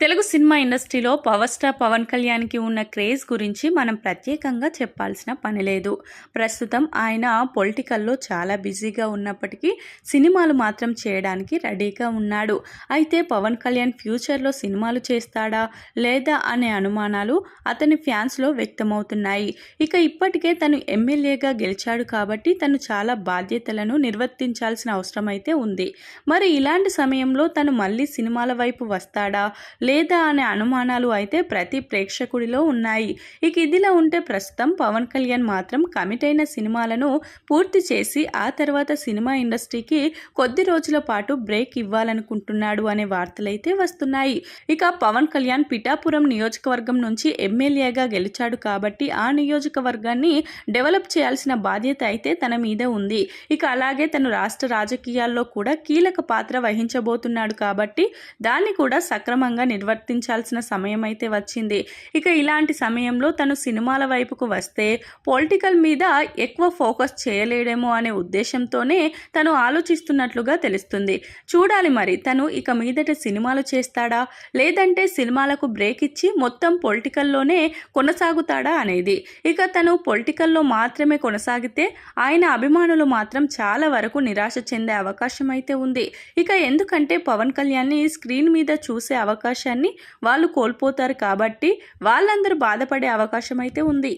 Telugu cinema ఇండస్ట్రీలో power star Pawan కళ్యాణ్కి ఉన్న క్రేజ్ గురించి మనం ప్రత్యేకంగా చెప్పాల్సిన పని లేదు. ప్రస్తుతం ఆయన పొలిటికల్లో చాలా బిజీగా ఉన్నప్పటికీ సినిమాలు మాత్రం చేయడానికి రెడీగా ఉన్నాడు. అయితే పవన్ కళ్యాణ్ ఫ్యూచర్లో సినిమాలు చేస్తాడా లేదా అనే అనుమానాలు అతని ఫ్యాన్స్లో వ్యక్తమవుతున్నాయి. ఇక ఇప్పటికే తను ఎమ్మెల్యేగా గెలిచాడు కాబట్టి తను చాలా బాధ్యతలను నిర్వర్తించాల్సిన అవసరం అయితే ఉంది. మరి ఇలాంటి సమయంలో తను మళ్ళీ సినిమాల వైపు వస్తాడా లేదా అనే అనుమానాలు అయితే ప్రతి ప్రేక్షకుడిలో ఉన్నాయి. ఇక ఇదిలా ఉంటే ప్రస్తుతం పవన్ కళ్యాణ్ మాత్రం కమిట్ అయిన సినిమాలను పూర్తి చేసి ఆ తర్వాత సినిమా ఇండస్ట్రీకి కొద్ది రోజుల పాటు బ్రేక్ ఇవ్వాలనుకుంటున్నాడు అనే వార్తలైతే వస్తున్నాయి. ఇక పవన్ కళ్యాణ్ పిఠాపురం నియోజకవర్గం నుంచి ఎమ్మెల్యేగా గెలిచాడు కాబట్టి ఆ నియోజకవర్గాన్ని డెవలప్ చేయాల్సిన బాధ్యత అయితే తన మీద ఉంది. ఇక అలాగే తను రాష్ట్ర రాజకీయాల్లో కూడా కీలక పాత్ర వహించబోతున్నాడు కాబట్టి దాన్ని కూడా సక్రమంగా నిర్వర్తించాల్సిన సమయం అయితే వచ్చింది. ఇక ఇలాంటి సమయంలో తను సినిమాల వైపుకు వస్తే పొలిటికల్ మీద ఎక్కువ ఫోకస్ చేయలేడేమో అనే ఉద్దేశంతోనే తను ఆలోచిస్తున్నట్లుగా తెలుస్తుంది. చూడాలి మరి తను ఇక మీదట సినిమాలు చేస్తాడా లేదంటే సినిమాలకు బ్రేక్ ఇచ్చి మొత్తం పొలిటికల్లోనే కొనసాగుతాడా అనేది. ఇక తను పొలిటికల్లో మాత్రమే కొనసాగితే ఆయన అభిమానులు మాత్రం చాలా వరకు నిరాశ చెందే అవకాశం అయితే ఉంది. ఇక ఎందుకంటే పవన్ కళ్యాణ్ని స్క్రీన్ మీద చూసే అవకాశాన్ని వాళ్ళు కోల్పోతారు కాబట్టి వాళ్ళందరూ బాధపడే అవకాశం అయితే ఉంది.